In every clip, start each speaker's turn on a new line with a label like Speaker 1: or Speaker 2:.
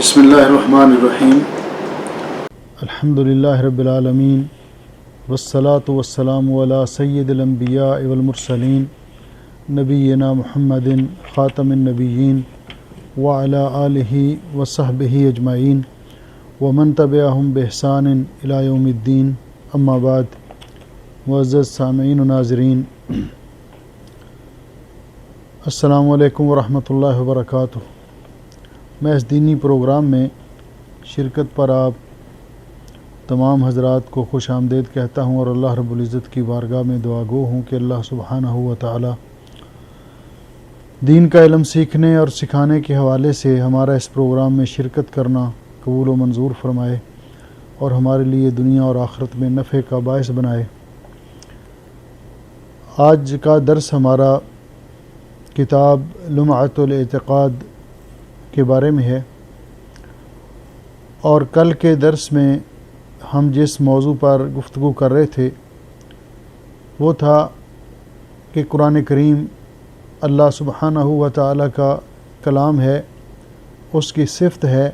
Speaker 1: بسم اللہ الرحمن الرحیم
Speaker 2: الحمدللہ رب العالمین والصلاة والسلام علی سید الانبیاء والمرسلین نبینا محمد خاتم النبیین وعلی آلہ وصحبہ اجمعین ومن تبعہم بإحسان الی یوم الدین اما بعد. معزز سامعین و ناظرین، السلام علیکم ورحمۃ اللہ وبرکاتہ. میں اس دینی پروگرام میں شرکت پر آپ تمام حضرات کو خوش آمدید کہتا ہوں اور اللہ رب العزت کی بارگاہ میں دعا گو ہوں کہ اللہ سبحانہ و تعالی دین کا علم سیکھنے اور سکھانے کے حوالے سے ہمارا اس پروگرام میں شرکت کرنا قبول و منظور فرمائے اور ہمارے لیے دنیا اور آخرت میں نفع کا باعث بنائے. آج کا درس ہمارا کتاب لمعۃ الاعتقاد کے بارے میں ہے، اور کل کے درس میں ہم جس موضوع پر گفتگو کر رہے تھے وہ تھا کہ قرآن کریم اللہ سبحانہ و تعالی کا کلام ہے، اس کی صفت ہے،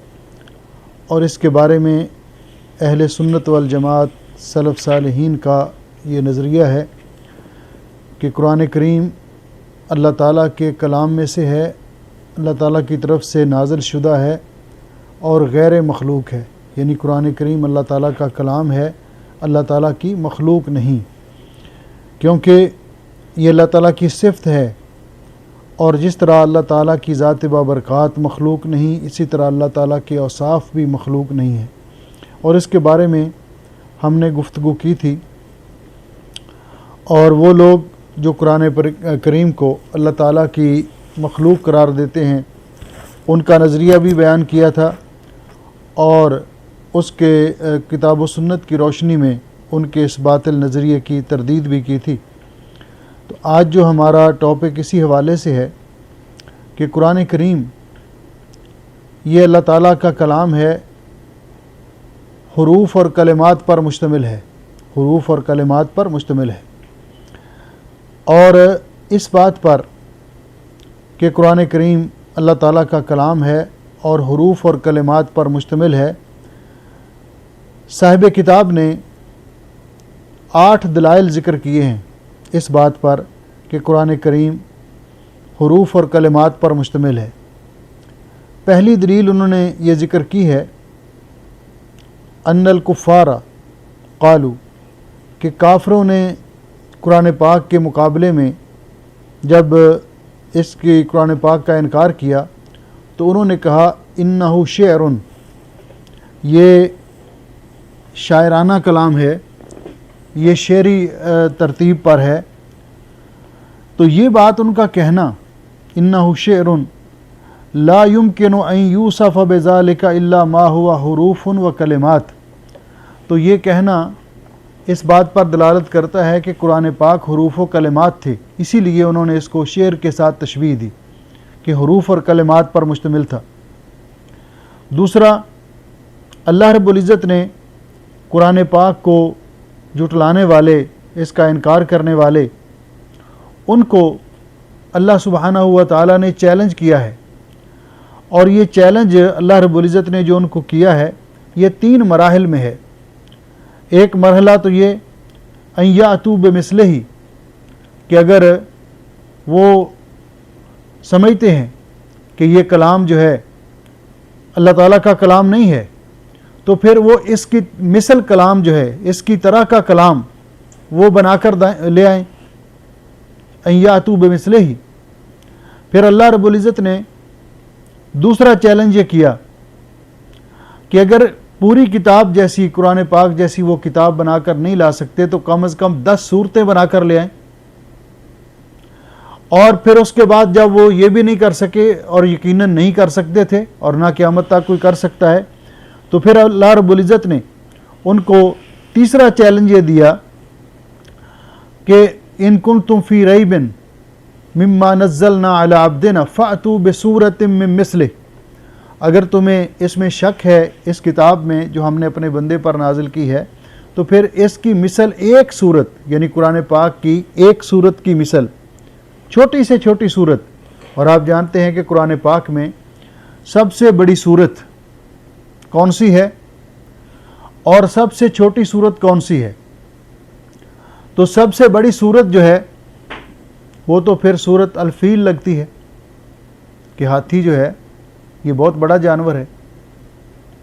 Speaker 2: اور اس کے بارے میں اہل سنت والجماعت سلف صالحین کا یہ نظریہ ہے کہ قرآن کریم اللہ تعالیٰ کے کلام میں سے ہے، اللہ تعالیٰ کی طرف سے نازل شدہ ہے اور غیر مخلوق ہے. یعنی قرآن کریم اللہ تعالیٰ کا کلام ہے، اللہ تعالیٰ کی مخلوق نہیں، کیونکہ یہ اللہ تعالیٰ کی صفت ہے. اور جس طرح اللہ تعالیٰ کی ذات بابرکات مخلوق نہیں، اسی طرح اللہ تعالیٰ کے اوصاف بھی مخلوق نہیں ہیں. اور اس کے بارے میں ہم نے گفتگو کی تھی، اور وہ لوگ جو قرآن کریم کو اللہ تعالیٰ کی مخلوق قرار دیتے ہیں ان کا نظریہ بھی بیان کیا تھا، اور اس کے کتاب و سنت کی روشنی میں ان کے اس باطل نظریے کی تردید بھی کی تھی. تو آج جو ہمارا ٹاپک اسی حوالے سے ہے کہ قرآن کریم یہ اللہ تعالیٰ کا کلام ہے، حروف اور کلمات پر مشتمل ہے، حروف اور کلمات پر مشتمل ہے. اور اس بات پر کہ قرآن کریم اللہ تعالیٰ کا کلام ہے اور حروف اور کلمات پر مشتمل ہے، صاحب کتاب نے 8 دلائل ذکر کیے ہیں اس بات پر کہ قرآن کریم حروف اور کلمات پر مشتمل ہے. پہلی دلیل انہوں نے یہ ذکر کی ہے ان الکفار قالوا، کہ کافروں نے قرآن پاک کے مقابلے میں جب اس کی قرآن پاک کا انکار کیا تو انہوں نے کہا انہ شعر، یہ شاعرانہ کلام ہے، یہ شعری ترتیب پر ہے. تو یہ بات ان کا کہنا انہ شعر لا يمكن ان يوصف بذلك الا ما هو حروف و کلمات، تو یہ کہنا اس بات پر دلالت کرتا ہے کہ قرآن پاک حروف و کلمات تھے، اسی لیے انہوں نے اس کو شعر کے ساتھ تشبیہ دی کہ حروف اور کلمات پر مشتمل تھا. دوسرا، اللہ رب العزت نے قرآن پاک کو جھٹلانے والے، اس کا انکار کرنے والے، ان کو اللہ سبحانہ و تعالیٰ نے چیلنج کیا ہے. اور یہ چیلنج اللہ رب العزت نے جو ان کو کیا ہے یہ 3 مراحل میں ہے. ایک مرحلہ تو یہ ان یاتوا بمثلہ، کہ اگر وہ سمجھتے ہیں کہ یہ کلام جو ہے اللہ تعالیٰ کا کلام نہیں ہے تو پھر وہ اس کی مثل کلام جو ہے، اس کی طرح کا کلام وہ بنا کر لے آئیں. ان یاتوا بمثلہ. پھر اللہ رب العزت نے دوسرا چیلنج یہ کیا کہ اگر پوری کتاب جیسی، قرآن پاک جیسی وہ کتاب بنا کر نہیں لا سکتے تو کم از کم 10 صورتیں بنا کر لے آئیں. اور پھر اس کے بعد جب وہ یہ بھی نہیں کر سکے، اور یقیناً نہیں کر سکتے تھے اور نہ قیامت تک کوئی کر سکتا ہے، تو پھر اللہ رب العزت نے ان کو تیسرا چیلنج یہ دیا کہ ان کنتم فی ریب مما نزلنا علی عبدنا فأتوا بسورۃ من مثلہ، اگر تمہیں اس میں شک ہے اس کتاب میں جو ہم نے اپنے بندے پر نازل کی ہے، تو پھر اس کی مثل ایک صورت، یعنی قرآن پاک کی ایک صورت کی مثل، چھوٹی سے چھوٹی صورت. اور آپ جانتے ہیں کہ قرآن پاک میں سب سے بڑی صورت کون سی ہے اور سب سے چھوٹی سورت کون سی ہے؟ تو سب سے بڑی سورت جو ہے وہ تو پھر سورت الفیل لگتی ہے کہ ہاتھی جو ہے یہ بہت بڑا جانور ہے.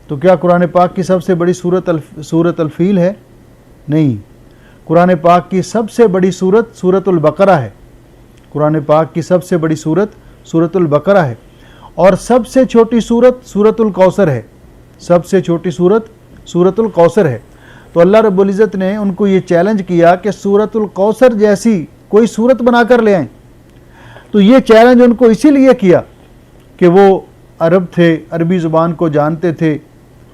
Speaker 2: تو کیا قرآن پاک کی سب سے بڑی سورت الفیل ہے؟ نہیں. قرآن پاک کی سب سے بڑی سورت سورت البقرہ ہے. قرآن پاک کی سب سے بڑی سورت سورت البقرہ ہے، اور سب سے چھوٹی سورت سورت الکوثر ہے. سب سے چھوٹی سورت سورت الکوثر ہے. تو اللہ رب العزت نے ان کو یہ چیلنج کیا کہ سورت الکوثر جیسی کوئی سورت بنا کر لے آئیں. تو یہ چیلنج ان کو اسی لیے کیا کہ وہ عرب تھے، عربی زبان کو جانتے تھے،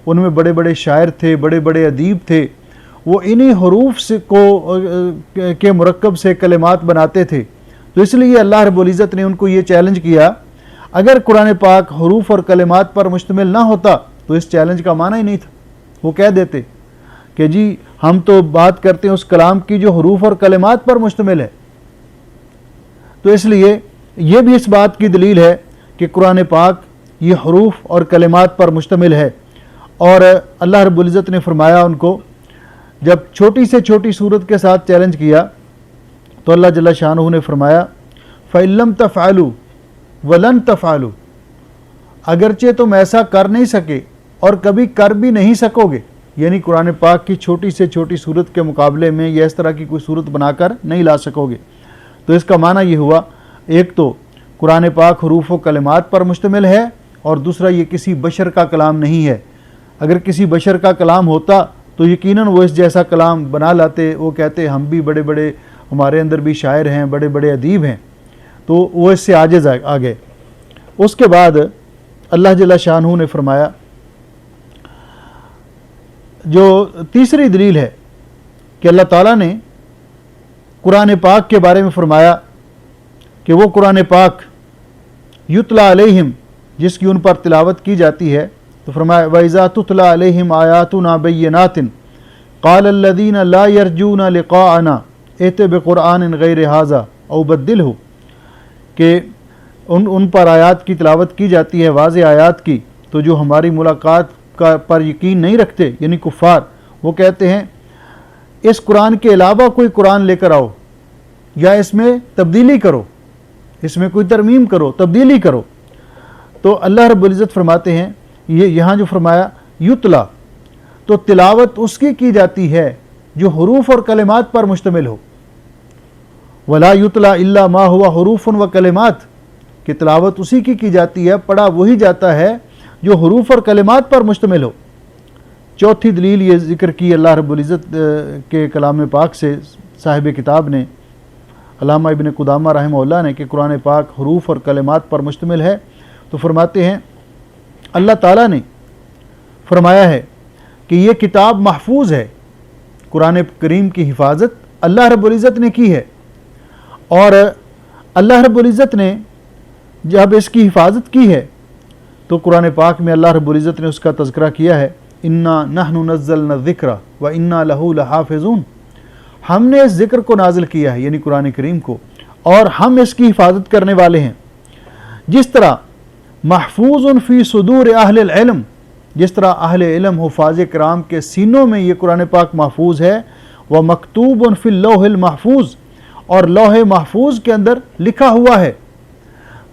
Speaker 2: ان میں بڑے بڑے شاعر تھے، بڑے بڑے ادیب تھے، وہ انہی حروف کے مرکب سے کلمات بناتے تھے. تو اس لیے اللہ رب العزت نے ان کو یہ چیلنج کیا. اگر قرآن پاک حروف اور کلمات پر مشتمل نہ ہوتا تو اس چیلنج کا معنی ہی نہیں تھا. وہ کہہ دیتے کہ جی ہم تو بات کرتے ہیں اس کلام کی جو حروف اور کلمات پر مشتمل ہے. تو اس لیے یہ بھی اس بات کی دلیل ہے کہ قرآن پاک یہ حروف اور کلمات پر مشتمل ہے. اور اللہ رب العزت نے فرمایا ان کو جب چھوٹی سے چھوٹی سورت کے ساتھ چیلنج کیا تو اللہ جل شانہ نے فرمایا فَإِن لَمْ تَفْعَلُوا وَلَن تَفْعَلُوا، اگرچہ تم ایسا کر نہیں سکے اور کبھی کر بھی نہیں سکو گے. یعنی قرآن پاک کی چھوٹی سے چھوٹی سورت کے مقابلے میں یہ اس طرح کی کوئی سورت بنا کر نہیں لا سکو گے. تو اس کا معنی یہ ہوا ایک تو قرآن پاک حروف و کلمات پر مشتمل ہے، اور دوسرا یہ کسی بشر کا کلام نہیں ہے. اگر کسی بشر کا کلام ہوتا تو یقیناً وہ اس جیسا کلام بنا لاتے. وہ کہتے ہم بھی بڑے بڑے، ہمارے اندر بھی شاعر ہیں، بڑے بڑے ادیب ہیں. تو وہ اس سے عاجز آ گئے. اس کے بعد اللہ جل شانہ نے فرمایا جو تیسری دلیل ہے کہ اللہ تعالیٰ نے قرآن پاک کے بارے میں فرمایا کہ وہ قرآن پاک یتلا علیہم، جس کی ان پر تلاوت کی جاتی ہے. تو فرمایا وَإِذَا تُتْلَى عَلَيْهِمْ آيَاتُنَا بَيِّنَاتٍ قَالَ الَّذِينَ لَا يَرْجُونَ لِقَاءَنَا ائْتِ بِقُرْآنٍ غَيْرِ هَذَا أَوْ بَدِّلْهُ، کہ ان پر آیات کی تلاوت کی جاتی ہے، واضح آیات کی، تو جو ہماری ملاقات پر یقین نہیں رکھتے یعنی کفار، وہ کہتے ہیں اس قرآن کے علاوہ کوئی قرآن لے کر آؤ، یا اس میں تبدیلی کرو، اس میں کوئی ترمیم کرو، تبدیلی کرو. تو اللہ رب العزت فرماتے ہیں یہ یہاں جو فرمایا یتلا، تو تلاوت اس کی جاتی ہے جو حروف اور کلمات پر مشتمل ہو. ولا یتلا الا ما ہوا حروف و کلمات، کہ تلاوت اسی کی جاتی ہے، پڑھا وہی جاتا ہے جو حروف اور کلمات پر مشتمل ہو. چوتھی دلیل یہ ذکر کی اللہ رب العزت کے کلام پاک سے صاحب کتاب نے، علامہ ابن قدامہ رحمہ اللہ نے، کہ قرآن پاک حروف اور کلمات پر مشتمل ہے. تو فرماتے ہیں اللہ تعالیٰ نے فرمایا ہے کہ یہ کتاب محفوظ ہے. قرآن کریم کی حفاظت اللہ رب العزت نے کی ہے، اور اللہ رب العزت نے جب اس کی حفاظت کی ہے تو قرآن پاک میں اللہ رب العزت نے اس کا تذکرہ کیا ہے اِنَّا نَحْنُ نَزَّلْنَا الذِّكْرَ وَإِنَّا لَهُ لَحَافِظُونَ، ہم نے اس ذکر کو نازل کیا ہے یعنی قرآن کریم کو، اور ہم اس کی حفاظت کرنے والے ہیں. جس طرح محفوظ فی صدور اہل العلم، جس طرح اہل علم حفاظ کرام کے سینوں میں یہ قرآن پاک محفوظ ہے، وَمَكْتُوبٌ فِي اللَّوْحِ الْمَحْفُوظ، اور لوح محفوظ کے اندر لکھا ہوا ہے.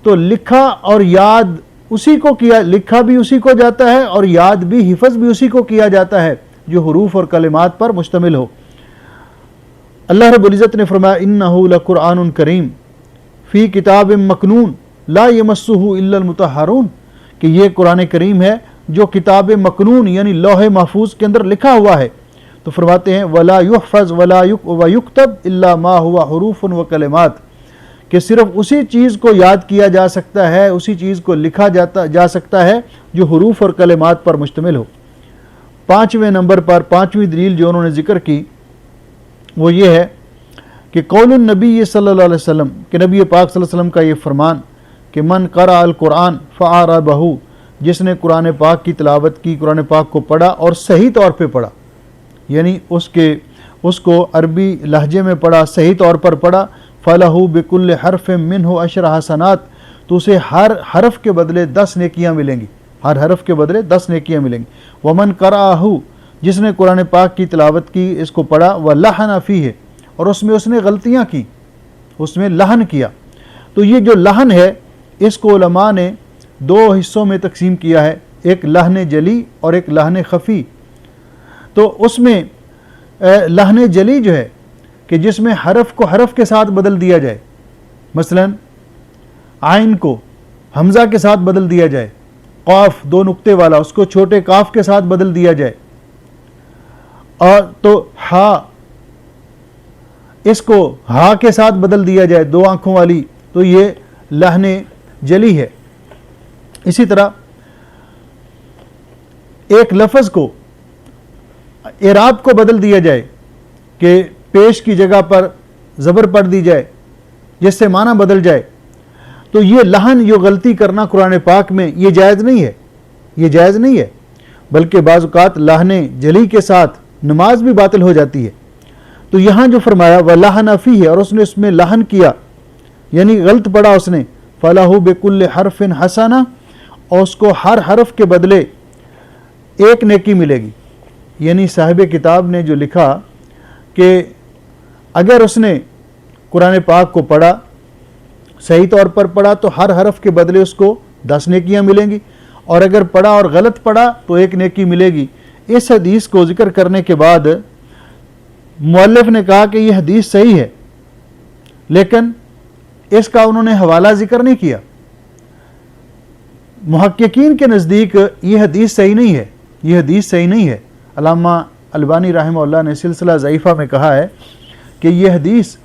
Speaker 2: تو لکھا اور یاد اسی کو کیا، لکھا بھی اسی کو جاتا ہے اور یاد بھی، حفظ بھی اسی کو کیا جاتا ہے جو حروف اور کلمات پر مشتمل ہو. اللہ رب العزت نے فرمایا انہ لقرآن کریم فی کتاب مکنون لا یمسہ الا المطہرون، کہ یہ قرآن کریم ہے جو کتاب مکنون یعنی لوح محفوظ کے اندر لکھا ہوا ہے. تو فرماتے ہیں ولا یحفظ ولا یکتب الا ما ہوا حروف و کلمات، کہ صرف اسی چیز کو یاد کیا جا سکتا ہے، اسی چیز کو لکھا جا سکتا ہے جو حروف اور کلمات پر مشتمل ہو. پانچویں نمبر پر پانچویں دلیل جو انہوں نے ذکر کی وہ یہ ہے کہ قول النبی صلی اللہ علیہ وسلم، کہ نبی پاک صلی اللہ علیہ وسلم کا یہ فرمان کہ من قرأ القرآن فأعربہ، جس نے قرآن پاک کی تلاوت کی، قرآن پاک کو پڑھا اور صحیح طور پہ پڑھا، یعنی اس کو عربی لہجے میں پڑھا، صحیح طور پر پڑھا، فَلَهُ بِكُلِّ حَرْفٍ مِّنْهُ 10 حسنات، تو اسے ہر حرف کے بدلے 10 نیکیاں ملیں گی. ہر حرف کے بدلے 10 نیکیاں ملیں گی۔ ومن قرأہ، جس نے قرآن پاک کی تلاوت کی، اس کو پڑھا، ولحن فیہ، اور اس میں اس نے غلطیاں کی، اس میں لحن کیا۔ تو یہ جو لحن ہے اس کو علماء نے 2 حصوں میں تقسیم کیا ہے، ایک لحن جلی اور ایک لحن خفی۔ تو اس میں لحن جلی جو ہے کہ جس میں حرف کو حرف کے ساتھ بدل دیا جائے، مثلا عین کو حمزہ کے ساتھ بدل دیا جائے، قاف 2 نقطے والا اس کو چھوٹے کاف کے ساتھ بدل دیا جائے، اور تو ہا اس کو ہا کے ساتھ بدل دیا جائے 2 آنکھوں والی، تو یہ لحن جلی ہے۔ اسی طرح ایک لفظ کو اعراب کو بدل دیا جائے کہ پیش کی جگہ پر زبر پڑھ دی جائے جس سے معنی بدل جائے، تو یہ لحن جو غلطی کرنا قرآن پاک میں یہ جائز نہیں ہے، یہ جائز نہیں ہے، بلکہ بعض اوقات لحن جلی کے ساتھ نماز بھی باطل ہو جاتی ہے۔ تو یہاں جو فرمایا وَلَحَنَ فِيهِ، اور اس نے اس میں لحن کیا یعنی غلط پڑھا اس نے، فَلَهُ بِكُلِّ حَرْفٍ حَسَنَةٍ، اور اس کو ہر حرف کے بدلے 1 نیکی ملے گی۔ یعنی صاحب کتاب نے جو لکھا کہ اگر اس نے قرآن پاک کو پڑھا، صحیح طور پر پڑھا، تو ہر حرف کے بدلے اس کو 10 نیکیاں ملیں گی، اور اگر پڑھا اور غلط پڑھا تو 1 نیکی ملے گی۔ اس حدیث کو ذکر کرنے کے بعد مؤلف نے کہا کہ یہ حدیث صحیح ہے، لیکن اس کا انہوں نے حوالہ ذکر نہیں کیا۔ محققین کے نزدیک یہ حدیث صحیح نہیں ہے، یہ حدیث صحیح نہیں ہے۔ علامہ البانی رحمہ اللہ نے سلسلہ ضعیفہ میں کہا ہے کہ یہ حدیث،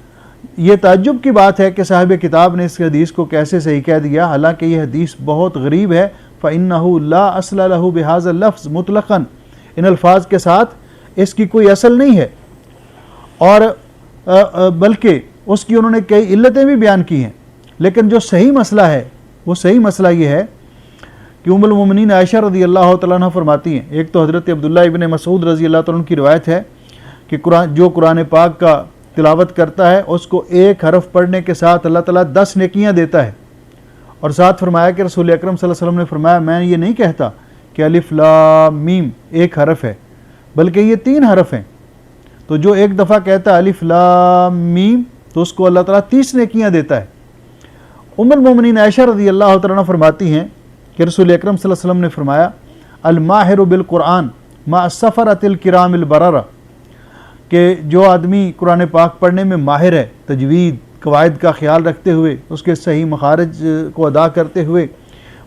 Speaker 2: یہ تعجب کی بات ہے کہ صاحب کتاب نے اس حدیث کو کیسے صحیح کہہ دیا، حالانکہ یہ حدیث بہت غریب ہے۔ فَإِنَّهُ لَا أَصْلَ لَهُ بِهَذَا اللَّفْظِ مُطْلَقًا، ان الفاظ کے ساتھ اس کی کوئی اصل نہیں ہے، اور بلکہ اس کی انہوں نے کئی علتیں بھی بیان کی ہیں۔ لیکن جو صحیح مسئلہ ہے وہ صحیح مسئلہ یہ ہے کہ ام المومنین عائشہ رضی اللہ تعالیٰ عنہ فرماتی ہیں، ایک تو حضرت عبداللہ ابن مسعود رضی اللہ تعالیٰ عنہ کی روایت ہے کہ جو قرآن پاک کا تلاوت کرتا ہے اس کو 1 حرف پڑھنے کے ساتھ اللہ تعالیٰ 10 نیکیاں دیتا ہے، اور ساتھ فرمایا کہ رسول اکرم صلی اللہ علیہ وسلم نے فرمایا میں یہ نہیں کہتا کہ الف لام میم 1 حرف ہے، بلکہ یہ 3 حرف ہیں، تو جو ایک دفعہ کہتا ہے الف لام میم تو اس کو اللہ تعالیٰ 30 نیکیاں دیتا ہے۔ ام المومنین عائشہ رضی اللہ تعالیٰ عنہ فرماتی ہیں کہ رسول اکرم صلی اللہ علیہ وسلم نے فرمایا الماہر بالقرآن مع السفرۃ الکرام البررہ، کہ جو آدمی قرآن پاک پڑھنے میں ماہر ہے، تجوید قواعد کا خیال رکھتے ہوئے، اس کے صحیح مخارج کو ادا کرتے ہوئے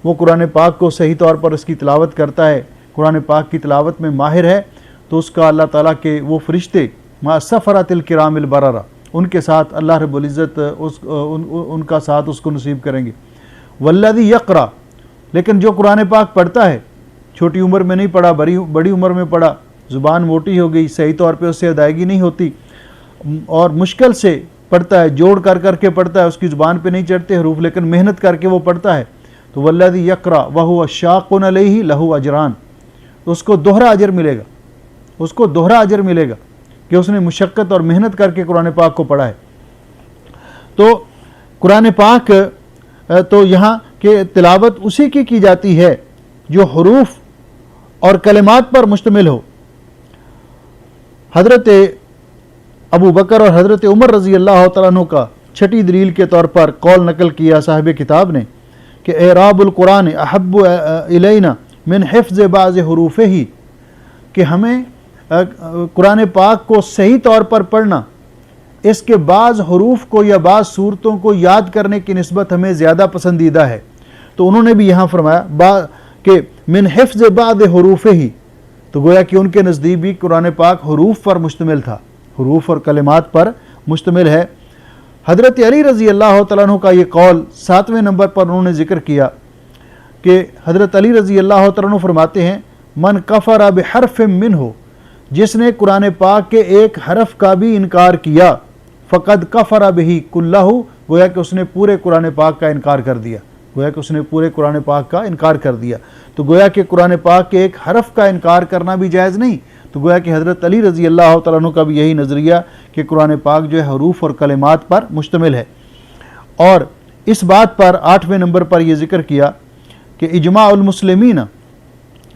Speaker 2: وہ قرآن پاک کو صحیح طور پر اس کی تلاوت کرتا ہے، قرآن پاک کی تلاوت میں ماہر ہے، تو اس کا اللہ تعالیٰ کے وہ فرشتے مع السفرۃ الکرام البررہ، ان کے ساتھ اللہ رب العزت ان کا ساتھ اس کو نصیب کریں گے۔ والذی یقرأ، لیکن جو قرآن پاک پڑھتا ہے، چھوٹی عمر میں نہیں پڑھا، بڑی عمر میں پڑھا، زبان موٹی ہو گئی، صحیح طور پہ اس سے ادائیگی نہیں ہوتی، اور مشکل سے پڑھتا ہے، جوڑ کر کر کے پڑھتا ہے، اس کی زبان پہ نہیں چڑھتے حروف لیکن محنت کر کے وہ پڑھتا ہے، تو والذی یقرأ وہو شاق علیہ لہ اجران، تو اس کو دوہرا اجر ملے گا، اس کو دوہرا اجر ملے گا کہ اس نے مشقت اور محنت کر کے قرآن پاک کو پڑھا ہے۔ تو قرآن پاک تو یہاں کہ تلاوت اسی کی جاتی ہے جو حروف اور کلمات پر مشتمل ہو۔ حضرت ابو بکر اور حضرت عمر رضی اللہ تعالیٰ عنہ کا چھٹی دلیل کے طور پر قول نقل کیا صاحب کتاب نے کہ اعراب القرآن احب الینا من حفظ بعض حروفہ، کہ ہمیں قرآن پاک کو صحیح طور پر پڑھنا اس کے بعض حروف کو یا بعض صورتوں کو یاد کرنے کی نسبت ہمیں زیادہ پسندیدہ ہے۔ تو انہوں نے بھی یہاں فرمایا کہ من حفظ بعض حروفہ، تو گویا کہ ان کے نزدیک بھی قرآن پاک حروف پر مشتمل تھا، حروف اور کلمات پر مشتمل ہے۔ حضرت علی رضی اللہ تعالیٰ عنہ کا یہ قول 7ویں نمبر پر انہوں نے ذکر کیا کہ حضرت علی رضی اللہ تعالیٰ عنہ فرماتے ہیں من کفر بحرف منہ، جس نے قرآن پاک کے 1 حرف کا بھی انکار کیا، فقد کفر بہ کلہ، گویا کہ اس نے پورے قرآن پاک کا انکار کر دیا، گویا کہ اس نے پورے قرآن پاک کا انکار کر دیا۔ تو گویا کہ قرآن پاک کے 1 حرف کا انکار کرنا بھی جائز نہیں، تو گویا کہ حضرت علی رضی اللہ تعالیٰ عنہ کا بھی یہی نظریہ کہ قرآن پاک جو ہے حروف اور کلمات پر مشتمل ہے۔ اور اس بات پر 8ویں نمبر پر یہ ذکر کیا کہ اجماع المسلمین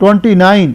Speaker 2: 29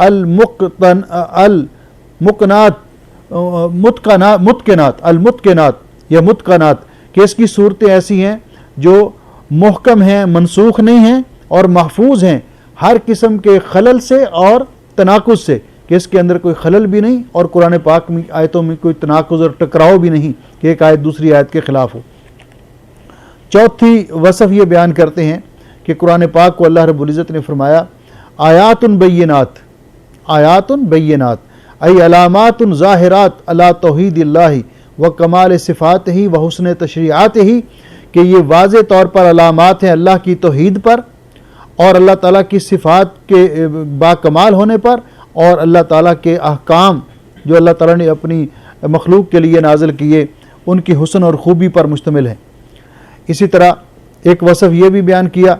Speaker 2: المتقنات یا متقنات، کہ اس کی صورتیں ایسی ہیں جو محکم ہیں، منسوخ نہیں ہیں اور محفوظ ہیں ہر قسم کے خلل سے اور تناقض سے، کہ اس کے اندر کوئی خلل بھی نہیں اور قرآن پاک میں آیتوں میں کوئی تناقض اور ٹکراؤ بھی نہیں کہ ایک آیت دوسری آیت کے خلاف ہو۔ چوتھی وصف یہ بیان کرتے ہیں کہ قرآن پاک کو اللہ رب العزت نے فرمایا آیات بینات، آیات بینات ای علامات ظاہرات علی توحید اللہ و کمال صفات ہی و حسن تشریعات ہی، کہ یہ واضح طور پر علامات ہیں اللہ کی توحید پر اور اللہ تعالیٰ کی صفات کے باکمال ہونے پر، اور اللہ تعالیٰ کے احکام جو اللہ تعالیٰ نے اپنی مخلوق کے لیے نازل کیے ان کی حسن اور خوبی پر مشتمل ہیں۔ اسی طرح ایک وصف یہ بھی بیان کیا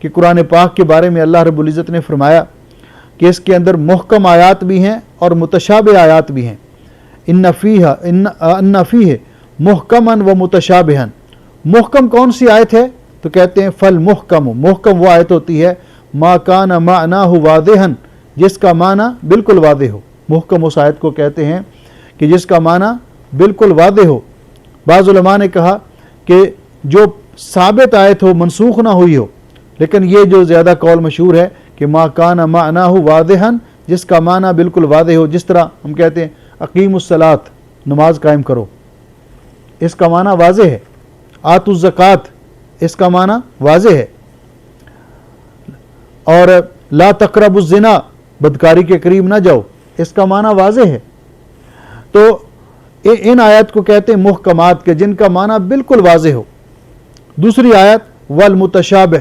Speaker 2: کہ قرآن پاک کے بارے میں اللہ رب العزت نے فرمایا کہ اس کے اندر محکم آیات بھی ہیں اور متشابہ آیات بھی ہیں۔ ان فیہ محکما و متشابہا، محکم کون سی آیت ہے تو کہتے ہیں فالمحکم، محکم وہ آیت ہوتی ہے ما کان معناہ واضحا، جس کا معنی بالکل واضح ہو۔ محکم اس آیت کو کہتے ہیں کہ جس کا معنی بالکل واضح ہو۔ بعض علماء نے کہا کہ جو ثابت آیت ہو، منسوخ نہ ہوئی ہو، لیکن یہ جو زیادہ قول مشہور ہے کہ ما کان معناہ واضحا، جس کا معنی بالکل واضح ہو، جس طرح ہم کہتے ہیں اقیم الصلاۃ، نماز قائم کرو، اس کا معنی واضح ہے۔ آتوا الزکوٰۃ، اس کا معنی واضح ہے۔ اور لا تقربوا الزنا، بدکاری کے قریب نہ جاؤ، اس کا معنی واضح ہے۔ تو ان آیات کو کہتے ہیں محکمات کے جن کا معنی بالکل واضح ہو۔ دوسری آیت والمتشابہ،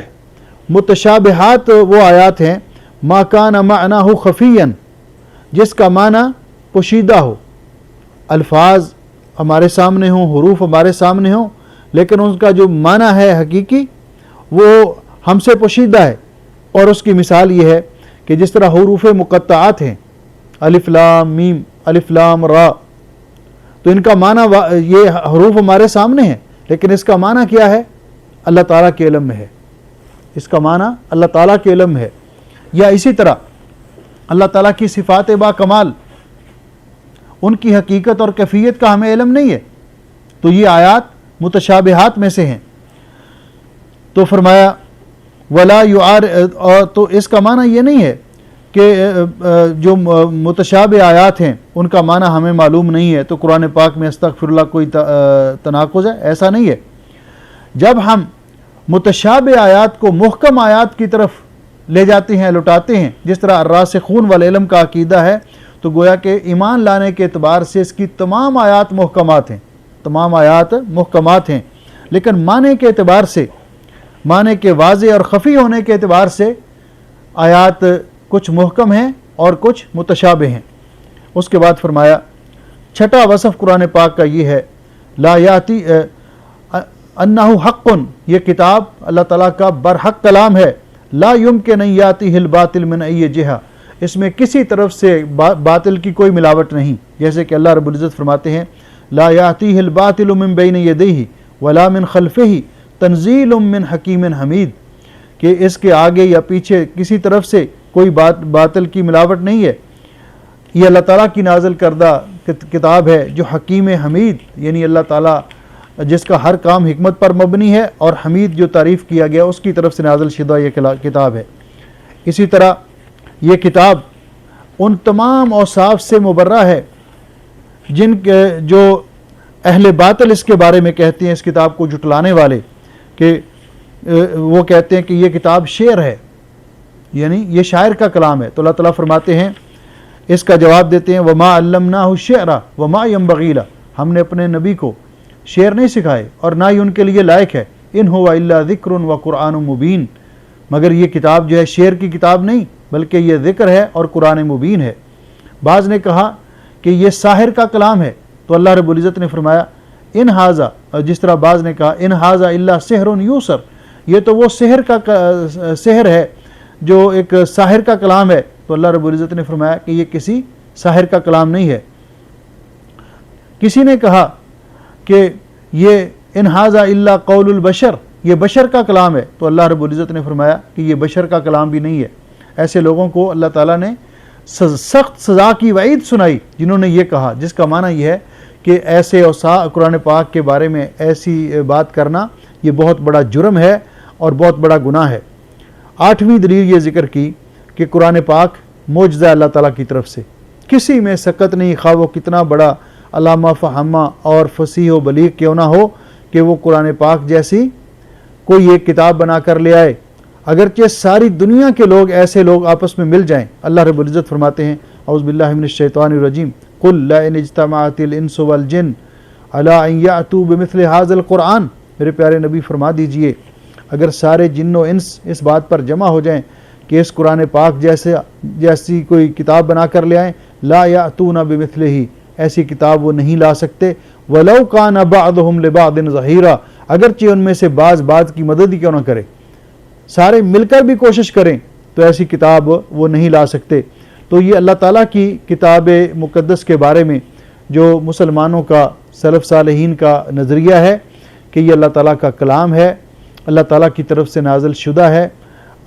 Speaker 2: متشابہات وہ آیات ہیں ما کان معناہ خفیا، جس کا معنی پوشیدہ ہو، الفاظ ہمارے سامنے ہوں، حروف ہمارے سامنے ہوں، لیکن ان کا جو معنی ہے حقیقی وہ ہم سے پوشیدہ ہے۔ اور اس کی مثال یہ ہے کہ جس طرح حروف مقطعات ہیں، الف لام میم، الف لام را، تو ان کا معنی یہ حروف ہمارے سامنے ہیں، لیکن اس کا معنی کیا ہے؟ اللہ تعالیٰ کے علم میں ہے، اس کا معنی اللہ تعالیٰ کے علم میں ہے۔ یا اسی طرح اللہ تعالیٰ کی صفات با کمال، ان کی حقیقت اور کیفیت کا ہمیں علم نہیں ہے، تو یہ آیات متشابہات میں سے ہیں۔ تو فرمایا ولا تو اس کا معنی یہ نہیں ہے کہ جو متشابہ آیات ہیں ان کا معنی ہمیں معلوم نہیں ہے تو قرآن پاک میں استغفر اللہ کوئی تناقض ہے، ایسا نہیں ہے۔ جب ہم متشابہ آیات کو محکم آیات کی طرف لے جاتے ہیں، لٹاتے ہیں، جس طرح الراسخون والعلم کا عقیدہ ہے، تو گویا کہ ایمان لانے کے اعتبار سے اس کی تمام آیات محکمات ہیں، تمام آیات محکمات ہیں، لیکن معنی کے اعتبار سے، معنی کے واضح اور خفی ہونے کے اعتبار سے آیات کچھ محکم ہیں اور کچھ متشابہ ہیں۔ اس کے بعد فرمایا چھٹا وصف قرآن پاک کا یہ ہے لا یاتی انہ حق، یہ کتاب اللہ تعالیٰ کا برحق کلام ہے، لا یمکن ان یاتیہ الباطل من ای جہہ، اس میں کسی طرف سے باطل کی کوئی ملاوٹ نہیں، جیسے کہ اللہ رب العزت فرماتے ہیں لا یاتیہ الباطل من بین یدیہ ولا من خلفہ تنزیل من حکیم حمید، کہ اس کے آگے یا پیچھے کسی طرف سے کوئی باطل کی ملاوٹ نہیں ہے۔ یہ اللہ تعالیٰ کی نازل کردہ کتاب ہے جو حکیم حمید، یعنی اللہ تعالیٰ جس کا ہر کام حکمت پر مبنی ہے، اور حمید جو تعریف کیا گیا اس کی طرف سے نازل شدہ یہ کتاب ہے۔ اسی طرح یہ کتاب ان تمام اوصاف سے مبرہ ہے جن کے جو اہل باطل اس کے بارے میں کہتے ہیں، اس کتاب کو جھٹلانے والے، کہ وہ کہتے ہیں کہ یہ کتاب شعر ہے، یعنی یہ شاعر کا کلام ہے۔ تو اللہ تعالیٰ فرماتے ہیں، اس کا جواب دیتے ہیں وما علمناہ الشعر وما ينبغی لہ، ہم نے اپنے نبی کو شعر نہیں سکھائے اور نہ ہی ان کے لیے لائق ہے، ان ہوا الا ذکر و قرآن مبین، مگر یہ کتاب جو ہے شعر کی کتاب نہیں بلکہ یہ ذکر ہے اور قرآن مبین ہے۔ بعض نے کہا کہ یہ ساحر کا کلام ہے، تو اللہ رب العزت نے فرمایا ان ھذا، جس طرح بعض نے کہا ان ھذا الا سحر یوسر، یہ تو وہ سحر ہے جو ایک ساحر کا کلام ہے، تو اللہ رب العزت نے فرمایا کہ یہ کسی ساحر کا کلام نہیں ہے۔ کسی نے کہا کہ یہ ان ھذا الا قول البشر، یہ بشر کا کلام ہے، تو اللہ رب العزت نے فرمایا کہ یہ بشر کا کلام بھی نہیں ہے۔ ایسے لوگوں کو اللہ تعالیٰ نے سخت سزا کی وعید سنائی جنہوں نے یہ کہا، جس کا معنی یہ ہے کہ ایسے قرآن پاک کے بارے میں ایسی بات کرنا یہ بہت بڑا جرم ہے اور بہت بڑا گناہ ہے۔ 8ویں دلیل یہ ذکر کی کہ قرآن پاک معجزہ اللہ تعالیٰ کی طرف سے، کسی میں سکت نہیں، خواہ وہ کتنا بڑا علامہ فہمہ اور فصیح و بلیغ کیوں نہ ہو، کہ وہ قرآن پاک جیسی کوئی ایک کتاب بنا کر لے آئے، اگرچہ ساری دنیا کے لوگ ایسے لوگ آپس میں مل جائیں۔ اللہ رب العزت فرماتے ہیں اعوذ باللہ من الشیطان الرجیم قل لئن اجتمعت الانس والجن علی ان یأتوا بمثل ھذا القرآن، میرے پیارے نبی فرما دیجئے اگر سارے جن و انس اس بات پر جمع ہو جائیں کہ اس قرآن پاک جیسی کوئی کتاب بنا کر لے آئیں، لا یأتون بمثلہ، ایسی کتاب وہ نہیں لا سکتے، ولو کان بعضهم لبعض ظہیرا، اگرچہ ان میں سے بعض کی مدد ہی کیوں نہ کرے، سارے مل کر بھی کوشش کریں تو ایسی کتاب وہ نہیں لا سکتے۔ تو یہ اللہ تعالیٰ کی کتاب مقدس کے بارے میں جو مسلمانوں کا، سلف صالحین کا نظریہ ہے کہ یہ اللہ تعالیٰ کا کلام ہے، اللہ تعالیٰ کی طرف سے نازل شدہ ہے۔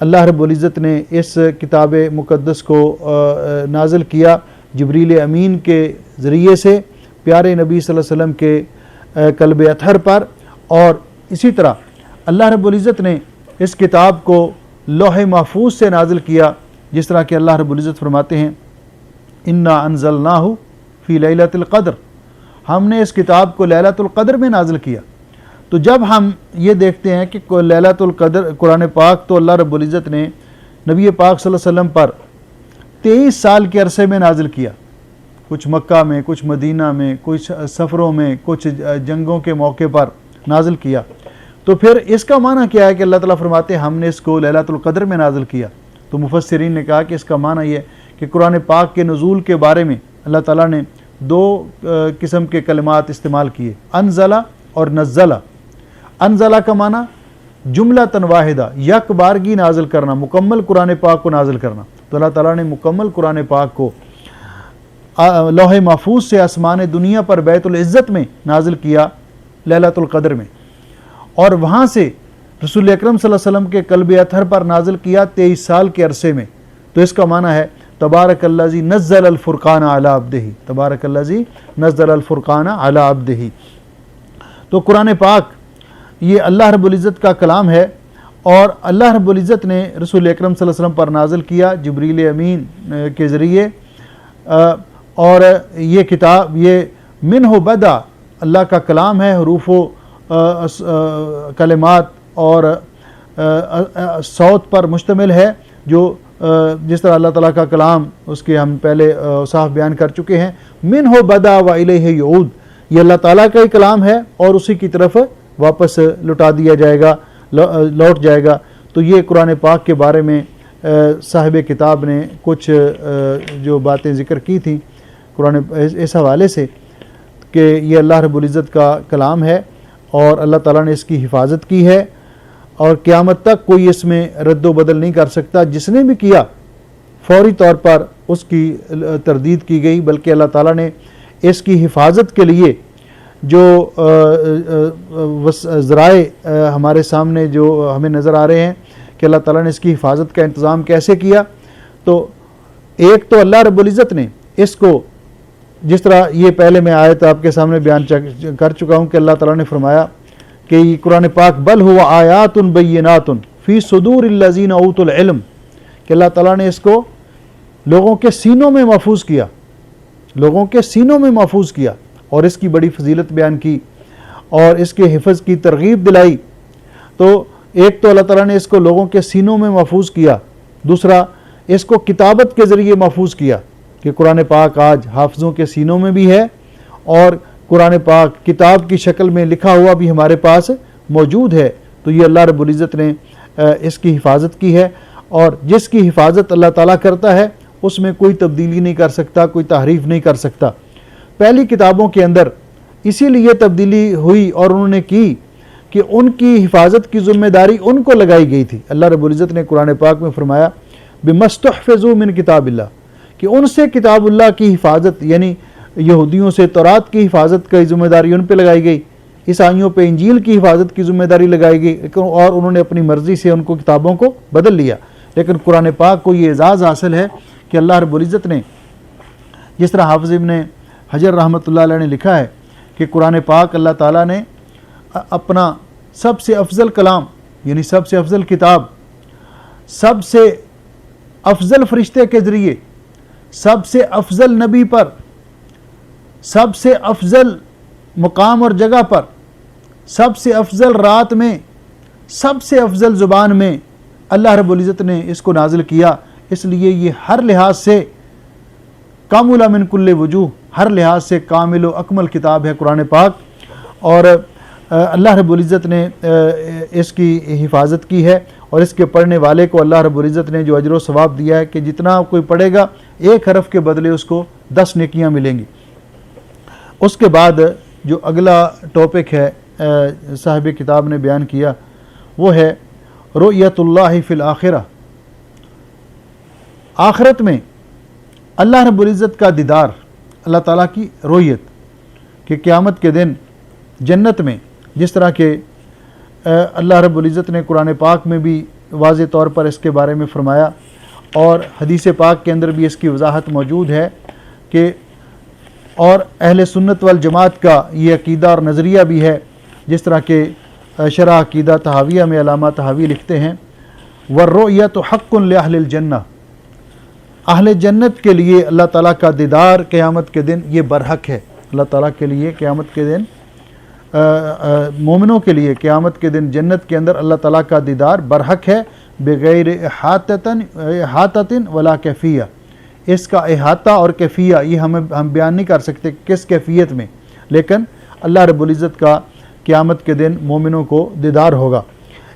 Speaker 2: اللہ رب العزت نے اس کتاب مقدس کو نازل کیا جبریل امین کے ذریعے سے پیارے نبی صلی اللہ علیہ وسلم کے قلب اطہر پر، اور اسی طرح اللہ رب العزت نے اس کتاب کو لوح محفوظ سے نازل کیا، جس طرح کہ اللہ رب العزت فرماتے ہیں انا انزلناہ فی لیلۃ القدر، ہم نے اس کتاب کو لیلۃ القدر میں نازل کیا۔ تو جب ہم یہ دیکھتے ہیں کہ لیلۃ القدر، قرآن پاک تو اللہ رب العزت نے نبی پاک صلی اللہ علیہ وسلم پر 23 سال کے عرصے میں نازل کیا، کچھ مکہ میں، کچھ مدینہ میں، کچھ سفروں میں، کچھ جنگوں کے موقع پر نازل کیا۔ تو پھر اس کا معنی کیا ہے کہ اللہ تعالیٰ فرماتے ہیں ہم نے اس کو لیلۃ القدر میں نازل کیا؟ تو مفسرین نے کہا کہ اس کا معنی یہ کہ قرآن پاک کے نزول کے بارے میں اللہ تعالیٰ نے 2 قسم کے کلمات استعمال کیے، انزلہ اور نزلہ۔ انزلہ کا معنی جملۃ واحدہ، یک بارگی نازل کرنا، مکمل قرآن پاک کو نازل کرنا۔ تو اللہ تعالیٰ نے مکمل قرآن پاک کو لوح محفوظ سے آسمان دنیا پر بیت العزت میں نازل کیا لیلۃ القدر میں، اور وہاں سے رسول اکرم صلی اللہ علیہ وسلم کے قلب اطہر پر نازل کیا 23 سال کے عرصے میں۔ تو اس کا معنی ہے تبارک الذی نزل الفرقان علی عبدہ، تبارک الذی نزل الفرقان علی عبدہ۔ تو قرآن پاک یہ اللہ رب العزت کا کلام ہے، اور اللہ رب العزت نے رسول اکرم صلی اللہ علیہ وسلم پر نازل کیا جبریل امین کے ذریعے، اور یہ کتاب یہ منہ بدا اللہ کا کلام ہے، حروف و کلمات اور صوت پر مشتمل ہے، جو جس طرح اللہ تعالیٰ کا کلام اس کے ہم پہلے صاف بیان کر چکے ہیں، منہ بدا و الیہ یعود، یہ اللہ تعالیٰ کا ہی کلام ہے اور اسی کی طرف واپس لوٹا دیا جائے گا، لوٹ جائے گا۔ تو یہ قرآن پاک کے بارے میں صاحب کتاب نے کچھ جو باتیں ذکر کی تھیں قرآن اس حوالے سے کہ یہ اللہ رب العزت کا کلام ہے اور اللہ تعالیٰ نے اس کی حفاظت کی ہے، اور قیامت تک کوئی اس میں رد و بدل نہیں کر سکتا۔ جس نے بھی کیا فوری طور پر اس کی تردید کی گئی، بلکہ اللہ تعالیٰ نے اس کی حفاظت کے لیے جو ذرائع ہمارے سامنے جو ہمیں نظر آ رہے ہیں کہ اللہ تعالیٰ نے اس کی حفاظت کا انتظام کیسے کیا، تو ایک تو اللہ رب العزت نے اس کو، جس طرح یہ پہلے میں آیت آپ کے سامنے بیان کر چکا ہوں کہ اللہ تعالیٰ نے فرمایا کہ یہ قرآن پاک بل ہوا آیات بینات فی صدور الذین اوتوا العلم، کہ اللہ تعالیٰ نے اس کو لوگوں کے سینوں میں محفوظ کیا، لوگوں کے سینوں میں محفوظ کیا، اور اس کی بڑی فضیلت بیان کی اور اس کے حفظ کی ترغیب دلائی۔ تو ایک تو اللہ تعالیٰ نے اس کو لوگوں کے سینوں میں محفوظ کیا، دوسرا اس کو کتابت کے ذریعے محفوظ کیا کہ قرآن پاک آج حافظوں کے سینوں میں بھی ہے، اور قرآن پاک کتاب کی شکل میں لکھا ہوا بھی ہمارے پاس موجود ہے۔ تو یہ اللہ رب العزت نے اس کی حفاظت کی ہے، اور جس کی حفاظت اللہ تعالیٰ کرتا ہے اس میں کوئی تبدیلی نہیں کر سکتا، کوئی تحریف نہیں کر سکتا۔ پہلی کتابوں کے اندر اسی لیے تبدیلی ہوئی اور انہوں نے کی کہ ان کی حفاظت کی ذمہ داری ان کو لگائی گئی تھی۔ اللہ رب العزت نے قرآن پاک میں فرمایا بِمَسْتُحْفِظُوا مِن کتاب اللہ، کہ ان سے کتاب اللہ کی حفاظت، یعنی یہودیوں سے تورات کی حفاظت کی ذمہ داری ان پہ لگائی گئی، عیسائیوں پہ انجیل کی حفاظت کی ذمہ داری لگائی گئی، اور انہوں نے اپنی مرضی سے ان کو کتابوں کو بدل لیا۔ لیکن قرآن پاک کو یہ اعزاز حاصل ہے کہ اللہ رب العزت نے جس طرح حافظ ابن حجر رحمۃ اللہ علیہ نے لکھا ہے کہ قرآن پاک اللہ تعالیٰ نے اپنا سب سے افضل کلام یعنی سب سے افضل کتاب، سب سے افضل فرشتے کے ذریعے، سب سے افضل نبی پر، سب سے افضل مقام اور جگہ پر، سب سے افضل رات میں، سب سے افضل زبان میں اللہ رب العزت نے اس کو نازل کیا۔ اس لیے یہ ہر لحاظ سے کامل من کل وجوہ، ہر لحاظ سے کامل و اکمل کتاب ہے قرآن پاک، اور اللہ رب العزت نے اس کی حفاظت کی ہے، اور اس کے پڑھنے والے کو اللہ رب العزت نے جو اجر و ثواب دیا ہے کہ جتنا کوئی پڑھے گا ایک حرف کے بدلے اس کو 10 نیکیاں ملیں گی۔ اس کے بعد جو اگلا ٹاپک ہے صاحب کتاب نے بیان کیا وہ ہے رؤیت اللہ فی الآخرہ، آخرت میں اللہ رب العزت کا دیدار، اللہ تعالیٰ کی رؤیت، کہ قیامت کے دن جنت میں جس طرح کہ اللہ رب العزت نے قرآن پاک میں بھی واضح طور پر اس کے بارے میں فرمایا، اور حدیث پاک کے اندر بھی اس کی وضاحت موجود ہے کہ اور اہل سنت والجماعت کا یہ عقیدہ اور نظریہ بھی ہے، جس طرح کہ شرح عقیدہ طحاویہ میں علامہ طحاوی لکھتے ہیں وَالرُّؤْيَةُ حَقٌّ لِأَهْلِ الْجَنَّةِ، اہل جنت کے لیے اللہ تعالیٰ کا دیدار قیامت کے دن یہ برحق ہے۔ اللہ تعالیٰ کے لیے قیامت کے دن مومنوں کے لیے قیامت کے دن جنت کے اندر اللہ تعالیٰ کا دیدار برحق ہے، بغیر احاطۃ ولا کیفیہ، اس کا احاطہ اور کیفیہ یہ ہم بیان نہیں کر سکتے کس کیفیت میں، لیکن اللہ رب العزت کا قیامت کے دن مومنوں کو دیدار ہوگا۔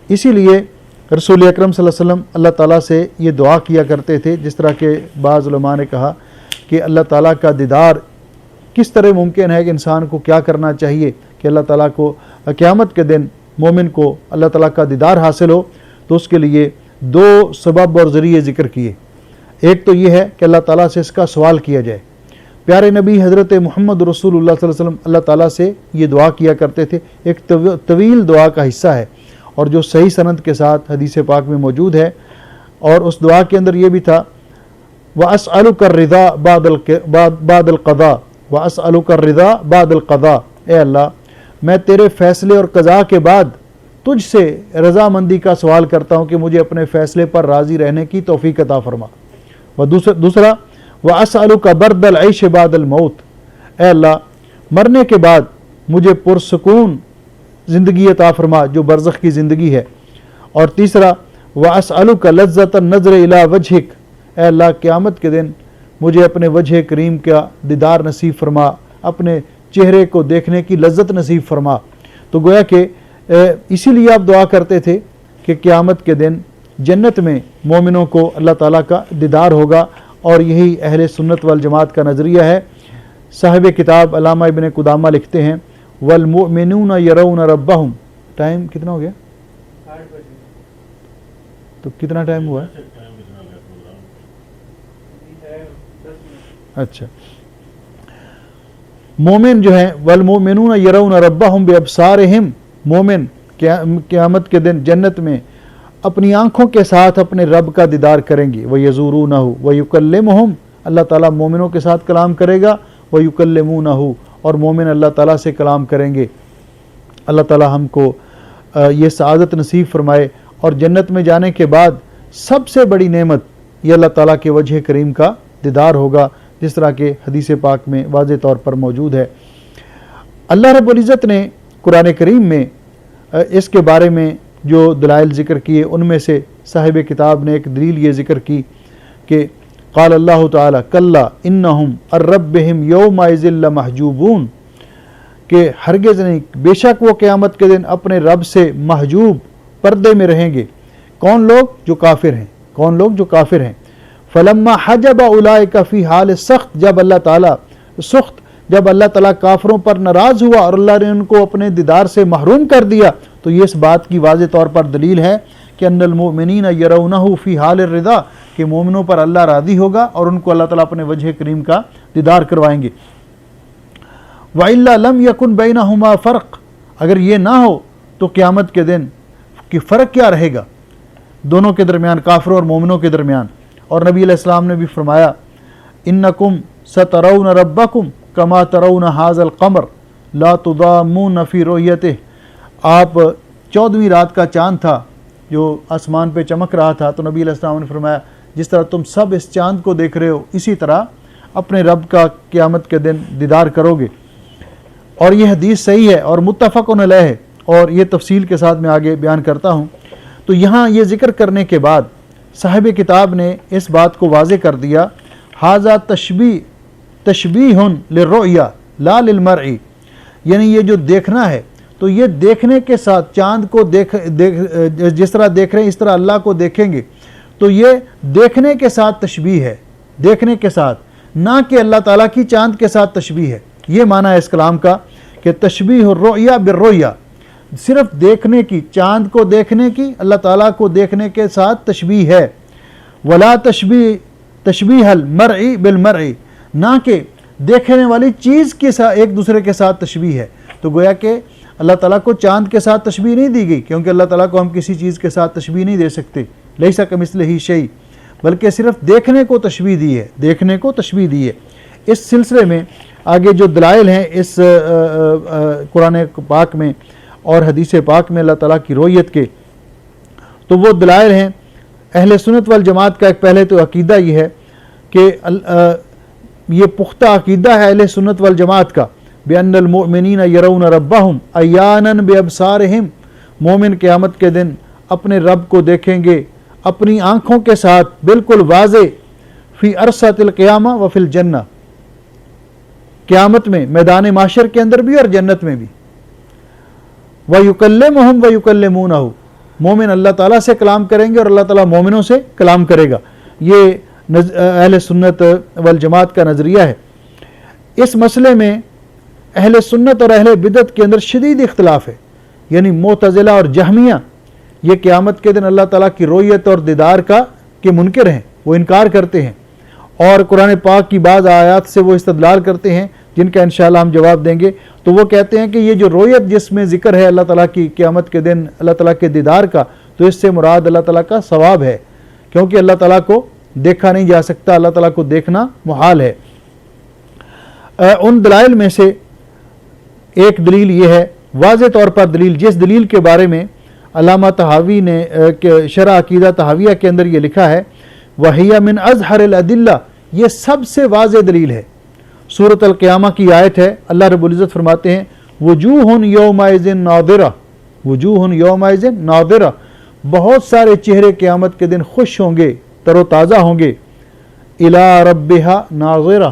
Speaker 2: اسی لیے رسول اکرم صلی اللہ علیہ وسلم اللہ تعالیٰ سے یہ دعا کیا کرتے تھے، جس طرح کہ بعض علماء نے کہا کہ اللہ تعالیٰ کا دیدار کس طرح ممکن ہے، کہ انسان کو کیا کرنا چاہیے کہ اللہ تعالیٰ کو قیامت کے دن مومن کو اللہ تعالیٰ کا دیدار حاصل ہو۔ تو اس کے لیے 2 سبب اور ذریعے ذکر کیے۔ ایک تو یہ ہے کہ اللہ تعالیٰ سے اس کا سوال کیا جائے۔ پیارے نبی حضرت محمد رسول اللہ صلی اللہ علیہ وسلم اللہ تعالیٰ سے یہ دعا کیا کرتے تھے، ایک طویل دعا کا حصہ ہے، اور جو صحیح سند کے ساتھ حدیث پاک میں موجود ہے، اور اس دعا کے اندر یہ بھی تھا وَأَسْأَلُكَ الرِّضَا بَعْدَ الْقَضَاءِ وَأَسْأَلُكَ الرِّضَا بَعْدَ الْقَضَاءِ، اے اللہ میں تیرے فیصلے اور قضاء کے بعد تجھ سے رضامندی کا سوال کرتا ہوں کہ مجھے اپنے فیصلے پر راضی رہنے کی توفیق عطا فرما۔ دوسرا وَأَسْأَلُكَ بَرْدَ الْعَيْشِ بَعْدَ الْمَوْتِ، اے اللہ مرنے کے بعد مجھے پرسکون زندگی عطا فرما جو برزخ کی زندگی ہے۔ اور تیسرا وَأَسْأَلُكَ لَذَّةَ النَّظْرِ إِلَىٰ وَجْهِكَ، اے اللہ قیامت کے دن مجھے اپنے وجہ کریم کا دیدار نصیب فرما، اپنے چہرے کو دیکھنے کی لذت نصیب فرما۔ تو گویا کہ اسی لیے آپ دعا کرتے تھے کہ قیامت کے دن جنت میں مومنوں کو اللہ تعالیٰ کا دیدار ہوگا، اور یہی اہل سنت والجماعت کا نظریہ ہے۔ صاحب کتاب علامہ ابن قدامہ لکھتے ہیں وَالْمُؤْمِنُونَ يَرَوْنَ رَبَّهُمْ، ٹائم کتنا ہو گیا؟ تو کتنا ٹائم ہوا ہے؟ اچھا، مومن جو ہیں وَالْمُؤْمِنُونَ يَرَوْنَ رَبَّهُمْ بِأَبْصَارِهِمْ، مومن قیامت کے دن جنت میں اپنی آنکھوں کے ساتھ اپنے رب کا دیدار کریں گے۔ وَيَزُورُونَهُ وَيُكَلِّمُهُمْ، اللہ تعالیٰ مومنوں کے ساتھ کلام کرے گا، وَيُكَلِّمُونَهُ، اور مومن اللہ تعالیٰ سے کلام کریں گے۔ اللہ تعالیٰ ہم کو یہ سعادت نصیب فرمائے، اور جنت میں جانے کے بعد سب سے بڑی نعمت یہ اللہ تعالیٰ کے وجہ کریم کا دیدار ہوگا، جس طرح کہ حدیث پاک میں واضح طور پر موجود ہے۔ اللہ رب العزت نے قرآن کریم میں اس کے بارے میں جو دلائل ذکر کیے، ان میں سے صاحب کتاب نے ایک دلیل یہ ذکر کی کہ قال اللہ تعالی کلا انہم الربہم یومئذ لمحجوبون، کہ ہرگز نہیں، بے شک وہ قیامت کے دن اپنے رب سے محجوب پردے میں رہیں گے۔ کون لوگ؟ جو کافر ہیں۔ کون لوگ؟ جو کافر ہیں۔ فلما حجب اولئک فی حال سخت، جب اللہ تعالیٰ کافروں پر ناراض ہوا اور اللہ نے ان کو اپنے دیدار سے محروم کر دیا، تو یہ اس بات کی واضح طور پر دلیل ہے کہ ان المؤمنین یرونہ فی حال الرضا، کہ مومنوں پر اللہ راضی ہوگا اور ان کو اللہ تعالیٰ اپنے وجہ کریم کا دیدار کروائیں گے۔ وَإِلَّا لَمْ يَكُنْ بَيْنَهُمَا فرق، اگر یہ نہ ہو تو قیامت کے دن کہ فرق کیا رہے گا دونوں کے درمیان، کافروں اور مومنوں کے درمیان؟ اور نبی علیہ السلام نے بھی فرمایا انکم سترون ربکم کما ترون ھذا القمر لا تضامون فی رؤیتہ. آپ 14ویں رات کا چاند تھا جو آسمان پہ چمک رہا تھا، تو نبی علیہ السلام نے فرمایا جس طرح تم سب اس چاند کو دیکھ رہے ہو اسی طرح اپنے رب کا قیامت کے دن دیدار کرو گے. اور یہ حدیث صحیح ہے اور متفق علیہ ہے، اور یہ تفصیل کے ساتھ میں آگے بیان کرتا ہوں. تو یہاں یہ ذکر کرنے کے بعد صاحب کتاب نے اس بات کو واضح کر دیا ھذا تشبیہ للرؤیا لا للمرء، یعنی یہ جو دیکھنا ہے تو یہ دیکھنے کے ساتھ چاند کو جس طرح دیکھ رہے ہیں اس طرح اللہ کو دیکھیں گے، تو یہ دیکھنے کے ساتھ تشبیہ ہے، دیکھنے کے ساتھ، نہ کہ اللہ تعالیٰ کی چاند کے ساتھ تشبیہ ہے. یہ معنی ہے اس کلام کا کہ تشبیہ الرؤیا بالرؤیا، صرف دیکھنے کی، چاند کو دیکھنے کی اللہ تعالیٰ کو دیکھنے کے ساتھ تشبیہ ہے. ولا تشبیہ المرء بالمرء، نہ کہ دیکھنے والی چیز کے ساتھ ایک دوسرے کے ساتھ تشبیہ ہے. تو گویا کہ اللہ تعالیٰ کو چاند کے ساتھ تشبیہ نہیں دی گئی، کیونکہ اللہ تعالیٰ کو ہم کسی چیز کے ساتھ تشبیہ نہیں دے سکتے، لیس کمثلہ شیء، بلکہ صرف دیکھنے کو تشبیہ دی ہے، دیکھنے کو تشبیہ دی ہے. اس سلسلے میں آگے جو دلائل ہیں اس قرآن پاک میں اور حدیث پاک میں اللہ تعالیٰ کی رؤیت کے، تو وہ دلائل ہیں اہل سنت والجماعت کا. ایک پہلے تو عقیدہ یہ ہے کہ یہ پختہ عقیدہ ہے اہل سنت والجماعت کا بِأَنَّ الْمُؤْمِنِينَ يَرَوْنَ رَبَّهُمْ عَيَانًا بِأَبْصَارِهِمْ، مومن قیامت کے دن اپنے رب کو دیکھیں گے اپنی آنکھوں کے ساتھ بالکل واضح، فی عرصۃ القیامہ وفی الجنہ، قیامت میں میدان معاشر کے اندر بھی اور جنت میں بھی. وَيُكَلِّمُهُمْ وَيُكَلِّمُونَهُ، مومن اللہ تعالیٰ سے کلام کریں گے اور اللہ تعالیٰ مومنوں سے کلام کرے گا. یہ اہل سنت والجماعت کا نظریہ ہے. اس مسئلے میں اہل سنت اور اہل بدعت کے اندر شدید اختلاف ہے. یعنی معتزلہ اور جہمیہ یہ قیامت کے دن اللہ تعالیٰ کی رؤیت اور دیدار کے منکر ہیں، وہ انکار کرتے ہیں، اور قرآن پاک کی بعض آیات سے وہ استدلال کرتے ہیں جن کا انشاءاللہ ہم جواب دیں گے. تو وہ کہتے ہیں کہ یہ جو رؤیت جس میں ذکر ہے اللہ تعالیٰ کی قیامت کے دن اللہ تعالیٰ کے دیدار کا، تو اس سے مراد اللہ تعالیٰ کا ثواب ہے، کیونکہ اللہ تعالیٰ کو دیکھا نہیں جا سکتا، اللہ تعالیٰ کو دیکھنا محال ہے. ان دلائل میں سے ایک دلیل یہ ہے، واضح طور پر دلیل، جس دلیل کے بارے میں علامہ طحاوی نے شرح عقیدہ طحاویہ کے اندر یہ لکھا ہے وَهِيَ مِنْ أَظْهَرِ الْأَدِلَّةِ، یہ سب سے واضح دلیل ہے. سورۃ القیامہ کی آیت ہے، اللہ رب العزت فرماتے ہیں وجوہ یومئذ ناظرہ، وجوہ یومئذ ناظرہ، بہت سارے چہرے قیامت کے دن خوش ہوں گے، تر و تازہ ہوں گے. الی ربہا ناظرہ،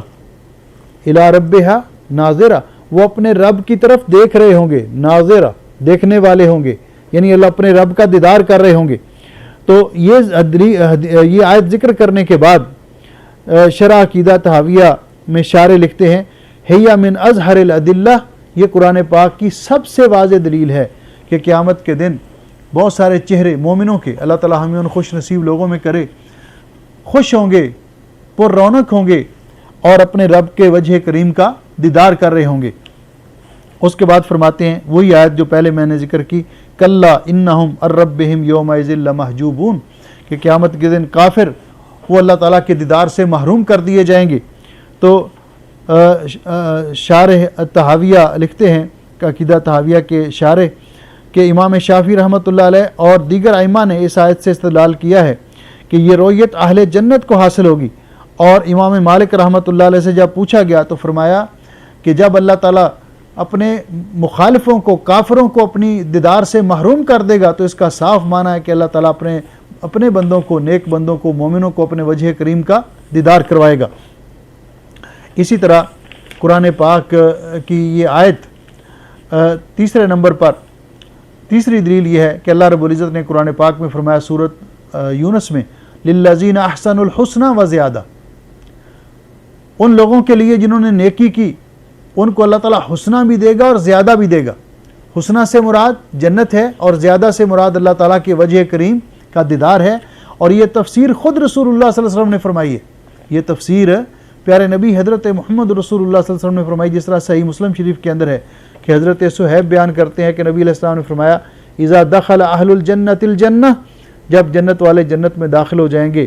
Speaker 2: الی ربہا ناظرہ، وہ اپنے رب کی طرف دیکھ رہے ہوں گے، ناظرہ دیکھنے والے ہوں گے، یعنی اللہ اپنے رب کا دیدار کر رہے ہوں گے. تو یہ آیت ذکر کرنے کے بعد شرح عقیدہ طحاویہ میں شارح لکھتے ہیں ہیہ من اظہر الادلہ، یہ قرآن پاک کی سب سے واضح دلیل ہے کہ قیامت کے دن بہت سارے چہرے مومنوں کے، اللہ تعالیٰ ہمیں ان خوش نصیب لوگوں میں کرے، خوش ہوں گے، پر رونق ہوں گے اور اپنے رب کے وجہ کریم کا دیدار کر رہے ہوں گے. اس کے بعد فرماتے ہیں وہی آیت جو پہلے میں نے ذکر کی کلا انہم عن ربہم یومئذ لمحجوبون، کہ قیامت کے دن کافر وہ اللہ تعالیٰ کے دیدار سے محروم کر دیے جائیں گے. تو شارح طحاویہ لکھتے ہیں عقیدہ طحاویہ کے شارح کہ امام شافعی رحمۃ اللہ علیہ اور دیگر ائمہ نے اس آیت سے استدلال کیا ہے کہ یہ رؤیت اہل جنت کو حاصل ہوگی. اور امام مالک رحمۃ اللہ علیہ سے جب پوچھا گیا تو فرمایا کہ جب اللہ تعالیٰ اپنے مخالفوں کو، کافروں کو اپنی دیدار سے محروم کر دے گا تو اس کا صاف معنی ہے کہ اللہ تعالیٰ اپنے بندوں کو، نیک بندوں کو، مومنوں کو اپنے وجہ کریم کا دیدار کروائے گا. اسی طرح قرآن پاک کی یہ آیت تیسرے نمبر پر تیسری دلیل یہ ہے کہ اللہ رب العزت نے قرآن پاک میں فرمایا سورۃ یونس میں للذین احسنوا الحسنى وزیادہ، ان لوگوں کے لیے جنہوں نے نیکی کی ان کو اللہ تعالیٰ حسنہ بھی دے گا اور زیادہ بھی دے گا. حسنہ سے مراد جنت ہے اور زیادہ سے مراد اللہ تعالیٰ کے وجہ کریم کا دیدار ہے. اور یہ تفسیر خود رسول اللہ صلی اللہ علیہ وسلم نے فرمائی ہے. یہ تفسیر پیارے نبی حضرت محمد رسول اللہ صلی اللہ علیہ وسلم نے فرمائی، جس طرح صحیح مسلم شریف کے اندر ہے کہ حضرت صہیب بیان کرتے ہیں کہ نبی علیہ السلام نے فرمایا اذا دخل اہل الجنت الجنہ، جب جنت والے جنت میں داخل ہو جائیں گے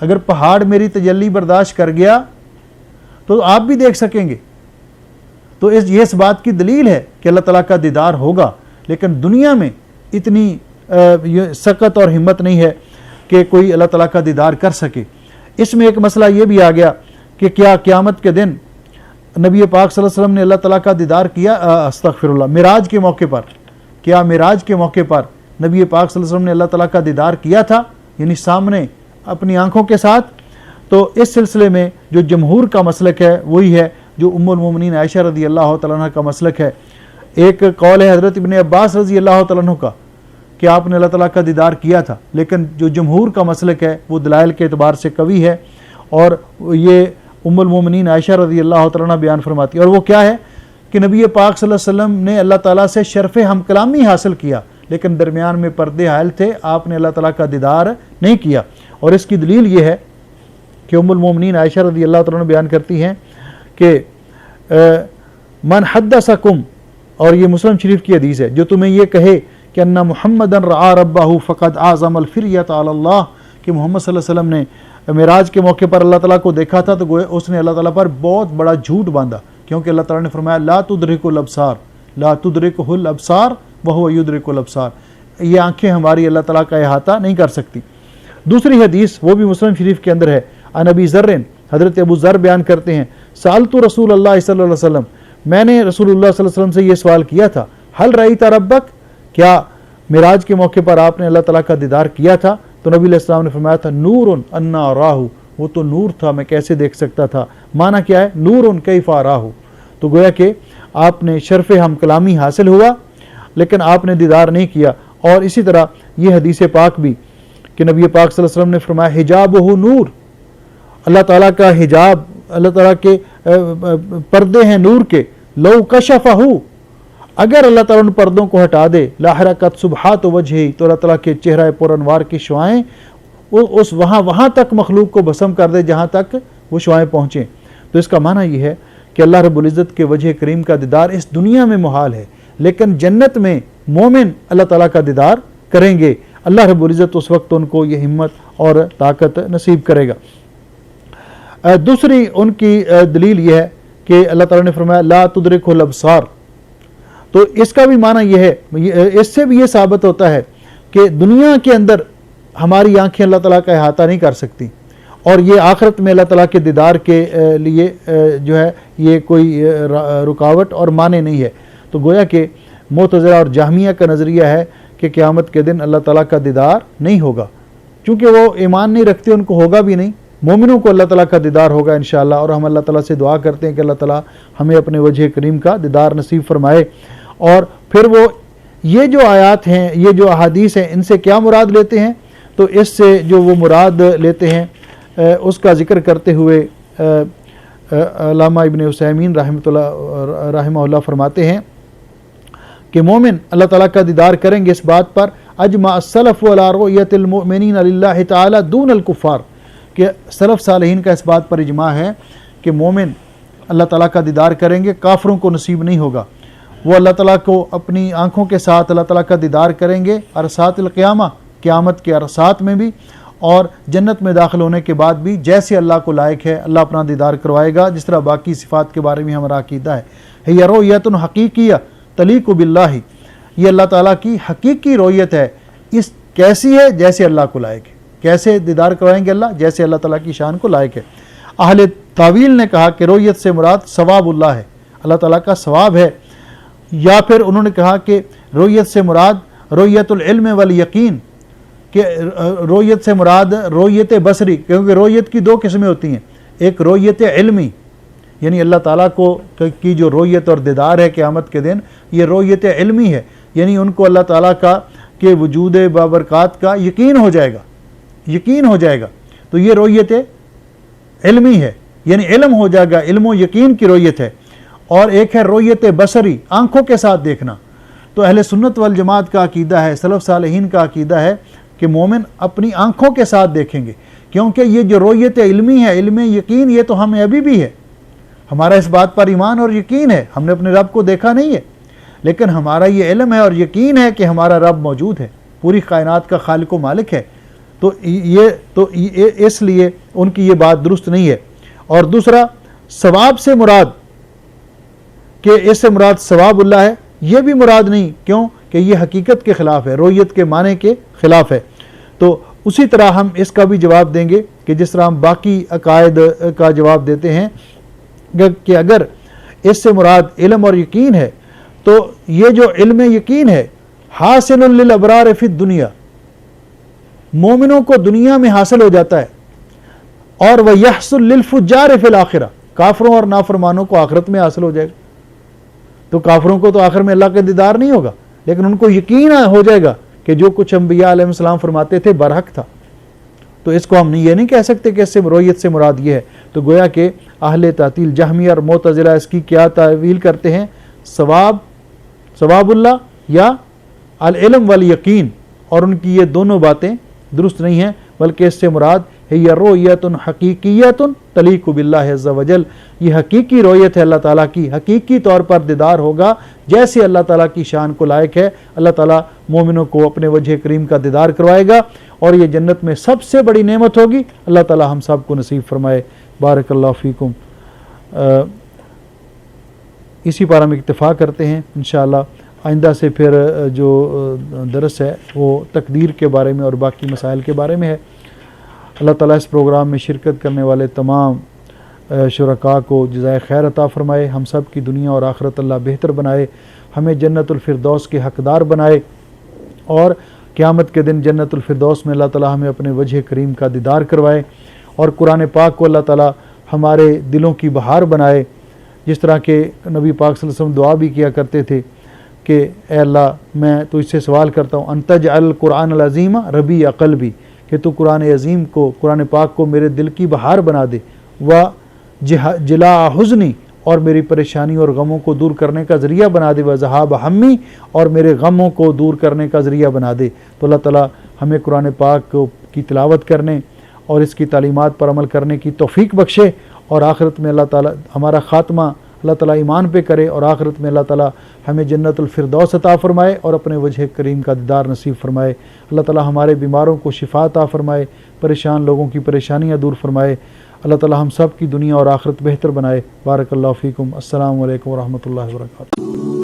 Speaker 2: اگر پہاڑ میری تجلی برداشت کر گیا تو آپ بھی دیکھ سکیں گے۔ تو یہ اس بات کی دلیل ہے کہ اللہ تعالیٰ کا دیدار ہوگا، لیکن دنیا میں اتنی سکت اور ہمت نہیں ہے کہ کوئی اللہ تعالیٰ کا دیدار کر سکے۔ اس میں ایک مسئلہ یہ بھی آ گیا کہ کیا قیامت کے دن نبی پاک صلی اللہ علیہ وسلم نے اللہ تعالیٰ کا دیدار کیا؟ استغفر اللہ، معراج کے موقع پر، کیا معراج کے موقع پر نبی پاک صلی اللہ علیہ وسلم نے اللہ تعالیٰ کا دیدار کیا تھا، یعنی سامنے اپنی آنکھوں کے ساتھ؟ تو اس سلسلے میں جو جمہور کا مسلک ہے وہی ہے جو ام المومنین عائشہ رضی اللہ تعالیٰ عنہ کا مسلک ہے۔ ایک قول ہے حضرت ابن عباس رضی اللہ تعالیٰ عنہ کا کہ آپ نے اللہ تعالیٰ کا دیدار کیا تھا، لیکن جو جمہور کا مسلک ہے وہ دلائل کے اعتبار سے قوی ہے، اور یہ ام المومنین عائشہ رضی اللہ تعالیٰ عنہ بیان فرماتی ہے، اور وہ کیا ہے کہ نبی پاک صلی اللہ علیہ وسلم نے اللہ تعالیٰ سے شرف ہم کلامی حاصل کیا، لیکن درمیان میں پردے حائل تھے، آپ نے اللہ تعالیٰ کا دیدار نہیں کیا۔ اور اس کی دلیل یہ ہے کہ ام المومنین عائشہ رضی اللہ تعالیٰ عنہ بیان کرتی ہیں کہ من حدثکم، اور یہ مسلم شریف کی حدیث ہے، جو تمہیں یہ کہے کہ ان محمدن رعا ربہ فقد اعظم الفریۃ علی اللہ، کہ محمد صلی اللہ علیہ وسلم نے معراج کے موقع پر اللہ تعالیٰ کو دیکھا تھا، تو گویا اس نے اللہ تعالیٰ پر بہت بڑا جھوٹ باندھا، کیونکہ اللہ تعالیٰ نے فرمایا لا تدرک الابصار لا تدرکہ الابصار وہو یدرک الابصار، یہ آنکھیں ہماری اللہ تعالیٰ کا احاطہ نہیں کر سکتی۔ دوسری حدیث وہ بھی مسلم شریف کے اندر ہے، عن ابی ذر، حضرت ابو ذر بیان کرتے ہیں سألت رسول اللہ صلی اللہ علیہ وسلم، میں نے رسول اللہ صلی اللہ علیہ وسلم سے یہ سوال کیا تھا، حل رأیت ربک، کیا معراج کے موقع پر آپ نے اللہ تعالیٰ کا دیدار کیا تھا؟ تو نبی علیہ السلام نے فرمایا تھا نور انا اراہ، وہ تو نور تھا، میں کیسے دیکھ سکتا تھا۔ معنی کیا ہے؟ نور کیف اراہ، تو گویا کہ آپ نے شرف ہم کلامی حاصل ہوا لیکن آپ نے دیدار نہیں کیا۔ اور اسی طرح یہ حدیث پاک بھی کہ نبی پاک صلی اللہ علیہ وسلم نے فرمایا حجابہ نور، اللہ تعالیٰ کا حجاب، اللہ تعالیٰ کے پردے ہیں نور کے، لو کشفہ، اگر اللہ تعالیٰ ان پردوں کو ہٹا دے، لاحرقت سبحات وجہی، تو اللہ تعالیٰ کے چہرہ پر انوار کی شعائیں اس وہاں تک مخلوق کو بھسم کر دے جہاں تک وہ شعائیں پہنچیں۔ تو اس کا معنی یہ ہے کہ اللہ رب العزت کے وجہ کریم کا دیدار اس دنیا میں محال ہے، لیکن جنت میں مومن اللہ تعالیٰ کا دیدار کریں گے، اللہ رب العزت اس وقت ان کو یہ ہمت اور طاقت نصیب کرے گا۔ دوسری ان کی دلیل یہ ہے کہ اللہ تعالیٰ نے فرمایا لا تدرکہ الابصار، تو اس کا بھی معنی یہ ہے، اس سے بھی یہ ثابت ہوتا ہے کہ دنیا کے اندر ہماری آنکھیں اللہ تعالیٰ کا احاطہ نہیں کر سکتی، اور یہ آخرت میں اللہ تعالیٰ کے دیدار کے لیے جو ہے یہ کوئی رکاوٹ اور معنی نہیں ہے۔ تو گویا کہ معتزلہ اور جہمیہ کا نظریہ ہے کہ قیامت کے دن اللہ تعالیٰ کا دیدار نہیں ہوگا، چونکہ وہ ایمان نہیں رکھتے، ان کو ہوگا بھی نہیں۔ مومنوں کو اللہ تعالیٰ کا دیدار ہوگا انشاءاللہ، اور ہم اللہ تعالیٰ سے دعا کرتے ہیں کہ اللہ تعالیٰ ہمیں اپنے وجہ کریم کا دیدار نصیب فرمائے۔ اور پھر وہ یہ جو آیات ہیں، یہ جو احادیث ہیں، ان سے کیا مراد لیتے ہیں؟ تو اس سے جو وہ مراد لیتے ہیں اس کا ذکر کرتے ہوئے علامہ ابن عثیمین رحمہ اللہ فرماتے ہیں کہ مومن اللہ تعالیٰ کا دیدار کریں گے اس بات پر اجمع السلف علی رؤیت المؤمنین للہ تعالی دون الکفار، کہ سلف صالحین کا اس بات پر اجماع ہے کہ مومن اللہ تعالیٰ کا دیدار کریں گے، کافروں کو نصیب نہیں ہوگا۔ وہ اللہ تعالیٰ کو اپنی آنکھوں کے ساتھ اللہ تعالیٰ کا دیدار کریں گے عرصات القیامہ، قیامت کے عرصات میں بھی، اور جنت میں داخل ہونے کے بعد بھی، جیسے اللہ کو لائق ہے اللہ اپنا دیدار کروائے گا، جس طرح باقی صفات کے بارے میں ہمارا عقیدہ ہے۔ ہی رؤیت حقیقیہ تلیق باللہ، یہ اللہ تعالیٰ کی حقیقی رؤیت ہے، اس کیسی ہے؟ جیسے اللہ کو لائق ہے۔ کیسے دیدار کروائیں گے اللہ؟ جیسے اللہ تعالیٰ کی شان کو لائق ہے۔ اہل تاویل نے کہا کہ رؤیت سے مراد ثواب اللہ ہے، اللہ تعالیٰ کا ثواب ہے، یا پھر انہوں نے کہا کہ رؤیت سے مراد رؤیت العلم والیقین، کہ رؤیت سے مراد رؤیت بصری، کیونکہ رؤیت کی دو قسمیں ہوتی ہیں، ایک رؤیت علمی، یعنی اللہ تعالیٰ کو کی جو رؤیت اور دیدار ہے قیامت کے دن، یہ رؤیت علمی ہے، یعنی ان کو اللہ تعالیٰ کا کہ وجود بابرکات کا یقین ہو جائے گا، تو یہ رؤیت علمی ہے، یعنی علم ہو جائے گا، علم و یقین کی رؤیت ہے۔ اور ایک ہے رؤیت بصری، آنکھوں کے ساتھ دیکھنا۔ تو اہل سنت والجماعت کا عقیدہ ہے، سلف صالحین کا عقیدہ ہے کہ مومن اپنی آنکھوں کے ساتھ دیکھیں گے، کیونکہ یہ جو رؤیت علمی ہے، علم یقین، یہ تو ہمیں ابھی بھی ہے، ہمارا اس بات پر ایمان اور یقین ہے، ہم نے اپنے رب کو دیکھا نہیں ہے، لیکن ہمارا یہ علم ہے اور یقین ہے کہ ہمارا رب موجود ہے، پوری کائنات کا خالق و مالک ہے، تو اس لیے ان کی یہ بات درست نہیں ہے۔ اور دوسرا، ثواب سے مراد کہ اس سے مراد ثواب اللہ ہے، یہ بھی مراد نہیں، کیوں کہ یہ حقیقت کے خلاف ہے، رویت کے معنی کے خلاف ہے۔ تو اسی طرح ہم اس کا بھی جواب دیں گے کہ جس طرح ہم باقی عقائد کا جواب دیتے ہیں کہ اگر اس سے مراد علم اور یقین ہے تو یہ جو علم یقین ہے حاصل للابرار فی الدنیا، مومنوں کو دنیا میں حاصل ہو جاتا ہے، اور وَيَحْصُلْ لِلْفُجَّارِ فِي الْآخِرَةِ، کافروں اور نافرمانوں کو آخرت میں حاصل ہو جائے گا۔ تو کافروں کو تو آخر میں اللہ کا دیدار نہیں ہوگا، لیکن ان کو یقین ہو جائے گا کہ جو کچھ انبیاء علیہ السلام فرماتے تھے برحق تھا۔ تو اس کو ہم یہ نہیں کہہ سکتے کہ اس سے رویت سے مراد یہ ہے۔ تو گویا کہ اہل تعطیل جہمیہ اور معتزلہ اس کی کیا تعویل کرتے ہیں؟ ثواب اللہ یا العلم والیقین، اور ان کی یہ دونوں باتیں درست نہیں ہیں، بلکہ اس سے مراد ہے یہ رویت حقیقیت تلیق باللہ عز وجل، یہ حقیقی رویت ہے اللہ تعالیٰ کی، حقیقی طور پر دیدار ہوگا جیسے اللہ تعالیٰ کی شان کو لائق ہے۔ اللہ تعالیٰ مومنوں کو اپنے وجہ کریم کا دیدار کروائے گا، اور یہ جنت میں سب سے بڑی نعمت ہوگی۔ اللہ تعالیٰ ہم سب کو نصیب فرمائے۔ بارک اللہ فیکم۔ اسی پر ہم اکتفا کرتے ہیں انشاءاللہ۔ آئندہ سے پھر جو درس ہے وہ تقدیر کے بارے میں اور باقی مسائل کے بارے میں ہے۔ اللہ تعالیٰ اس پروگرام میں شرکت کرنے والے تمام شرکاء کو جزائے خیر عطا فرمائے، ہم سب کی دنیا اور آخرت اللہ بہتر بنائے، ہمیں جنت الفردوس کے حقدار بنائے، اور قیامت کے دن جنت الفردوس میں اللہ تعالیٰ ہمیں اپنے وجہ کریم کا دیدار کروائے، اور قرآن پاک کو اللہ تعالیٰ ہمارے دلوں کی بہار بنائے، جس طرح کہ نبی پاک صلی اللہ علیہ وسلم دعا بھی کیا کرتے تھے کہ اے اللہ میں تو اس سے سوال کرتا ہوں ان تجعل القرآن العظیم ربیع قلبی، کہ تو قرآن عظیم کو، قرآن پاک کو میرے دل کی بہار بنا دے، و جلاء حزنی، اور میری پریشانی اور غموں کو دور کرنے کا ذریعہ بنا دے، و ذہاب ہمی، اور میرے غموں کو دور کرنے کا ذریعہ بنا دے۔ تو اللہ تعالیٰ ہمیں قرآن پاک کی تلاوت کرنے اور اس کی تعلیمات پر عمل کرنے کی توفیق بخشے، اور آخرت میں اللہ تعالیٰ ہمارا خاتمہ اللہ تعالیٰ ایمان پہ کرے، اور آخرت میں اللہ تعالیٰ ہمیں جنت الفردوس عطا فرمائے اور اپنے وجہ کریم کا دیدار نصیب فرمائے۔ اللہ تعالیٰ ہمارے بیماروں کو شفا عطا فرمائے، پریشان لوگوں کی پریشانیاں دور فرمائے۔ اللہ تعالیٰ ہم سب کی دنیا اور آخرت بہتر بنائے۔ بارک اللہ فیکم۔ السلام علیکم ورحمۃ اللہ وبرکاتہ۔